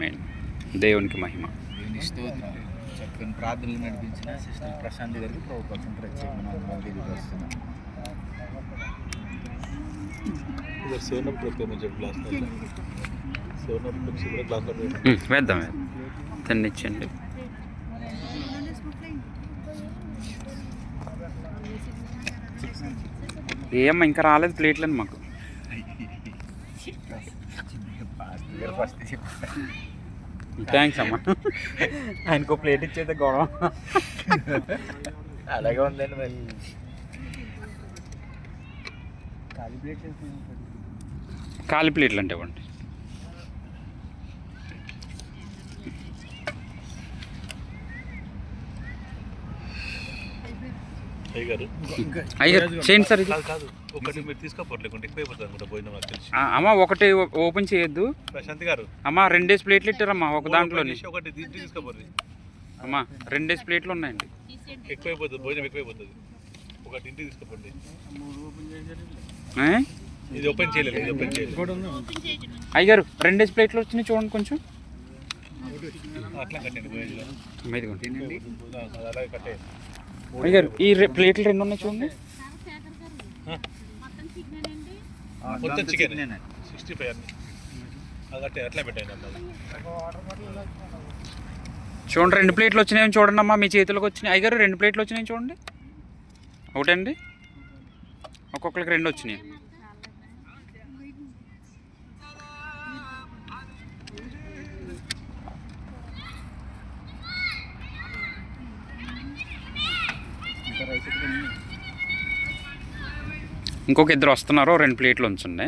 Main దేవునికి మహిమ. దేవుని స్తోత్రం. చక్కని ప్రార్థనలు నడిపించిన సిస్టర్ ప్రశాంత్ గారికి ప్రభుత్వం ప్రత్యేకమైన తెలియజేస్తున్నాం. వేద్దాం తిన్నిచ్చండి. ఏమ్మా ఇంకా రాలేదు ప్లేట్లని మాకు. థ్యాంక్స్ అమ్మా. ఆయనకు ప్లేట్ ఇచ్చేది గొడవ. అలాగే ఉందండి. మళ్ళీ ఖాళీ ప్లేట్లు అంటే ఇవ్వండి. అయ్యారు చేయండి సార్. ఇది అమ్మ ఒకటి ఓపెన్ చేయొద్దు ప్రశాంత్ గారు. అమ్మ 2 ప్లేట్లు ఇట్టారమ్మా ఒక దాంట్లో. అమ్మా 2 ప్లేట్లు ఉన్నాయండి. ఎక్కువైపోతుంది భోజనం, ఎక్కువైపోతుంది. ఒకటి ఇంటికి తీసుకోండి. ఇది ఓపెన్ చేయలేదు, ఇది ఓపెన్ చేయలేదు. అయ్యారు 2 ప్లేట్లు వచ్చినాయి చూడండి కొంచెం. అట్లా కట్టండి. అలాగే కట్టేయండి. అయ్యారు ఈ ప్లేట్లు 2 ఉన్నాయి చూడండి. మొత్తం చికెన్ 65 అన్ని అది అట్లా పెట్టండి. చూడండి 2 ప్లేట్లు వచ్చినాయని చూడండి అమ్మా. మీ చేతిలోకి వచ్చినాయి. అయ్యారు 2 ప్లేట్లు వచ్చినాయి చూడండి. ఒకటండి, ఒక్కొక్కరికి 2 వచ్చినాయి. ఇంకొక 2 వస్తున్నారు. 2 ప్లేట్లు ఉంచండి.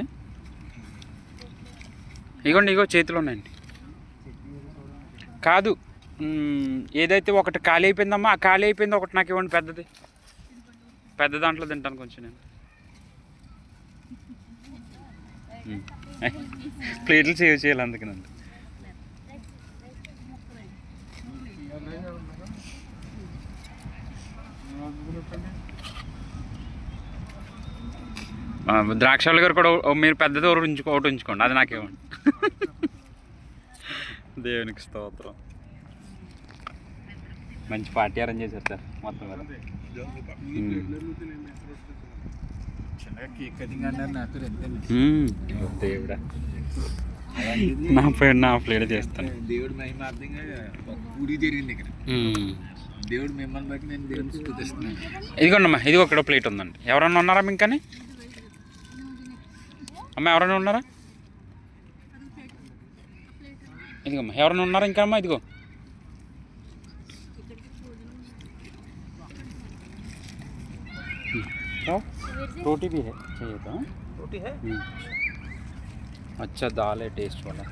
ఇగోండి ఇగో చేతిలో ఉన్నాయండి. కాదు ఏదైతే ఒకటి ఖాళీ అయిపోయిందమ్మా, ఆ ఖాళీ అయిపోయింది ఒకటి నాకు ఇవ్వండి. పెద్దది పెద్ద దాంట్లో తింటాను కొంచెం నేను. ప్లేట్లు సేవ్ చేయాలి అందుకనండి. ద్రాక్షాలు గారు కూడా మీరు పెద్దది ఒకటి ఉంచుకోండి. అది నాకేమండి. దేవునికి స్తోత్రం. మంచి పార్టీ అరేంజ్ చేశారు సార్ మొత్తం కదా. దేవుడా నా ప్లేట్ చేస్తాను. దేవుడు మహిమార్థంగా పూడి జరిగింది ఇక్కడ. దేవుడు మిమ్మల్ని బట్టి నేను దేవుడిని స్తుతిస్తున్నాను. ఇదిగోండమ్మా, ఇది ఒకటో ప్లేట్ ఉందండి. ఎవరన్నా ఉన్నారా ఇంకానే? అమ్మ ఎవరైనా ఉన్నారా? ఇదిగోమ్మా ఎవరైనా ఉన్నారా ఇంకా అమ్మా? ఇదిగో रोटी भी है चाहिए तो? रोटी है। अच्छा दाल है टेस्ट वाला।